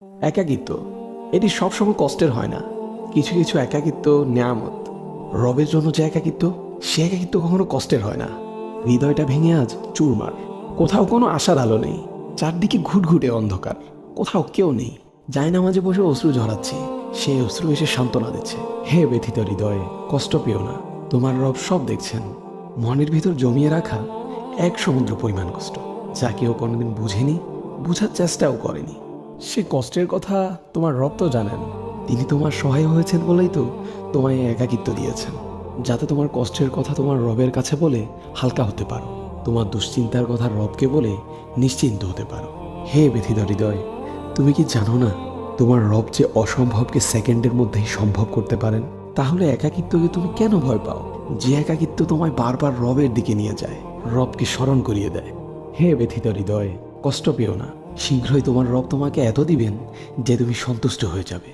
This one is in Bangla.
একাকিত্ব এটি সবসময় কষ্টের হয় না। কিছু কিছু একাকিত্ব নেয়ামত। রবের জন্য যে একাকিত্ব, সে একাকিত্ব কখনো কষ্টের হয় না। হৃদয়টা ভেঙে আজ চুরমার। কোথাও কোনো আশার আলো নেই, চারদিকে ঘুটঘুটে অন্ধকার। কোথাও কেউ নেই। জায়নামাজে বসে অশ্রু ঝরাচ্ছি, সে অশ্রু এসে সান্ত্বনা দিচ্ছে। হে ব্যথিত হৃদয়ে, কষ্ট পেও না, তোমার রব সব দেখছেন। মনের ভিতর জমিয়ে রাখা এক সমুদ্র পরিমাণ কষ্ট, যা কেউ কোনোদিন বুঝেনি, বুঝার চেষ্টাও করেনি। সে কষ্টের কথা তোমার রব তো জানেন। তিনি তোমার সহায় হয়েছেন বলেই তো তোমায় একাকিত্ব দিয়েছেন, যাতে তোমার কষ্টের কথা তোমার রবের কাছে বলে হালকা হতে পারো, তোমার দুশ্চিন্তার কথা রবকে বলে নিশ্চিন্ত হতে পারো। হে ব্যথিত হৃদয়, তুমি কি জানো না তোমার রব যে অসম্ভবকে সেকেন্ডের মধ্যেই সম্ভব করতে পারেন? তাহলে একাকিত্বকে তুমি কেন ভয় পাও? যে একাকিত্ব তোমায় বারবার রবের দিকে নিয়ে যায়, রবকে স্মরণ করিয়ে দেয়। হে ব্যথিত হৃদয়, কষ্ট পেও না। শীঘ্রই তোমার রব তোমাকে এত দিবেন যে তুমি সন্তুষ্ট হয়ে যাবে।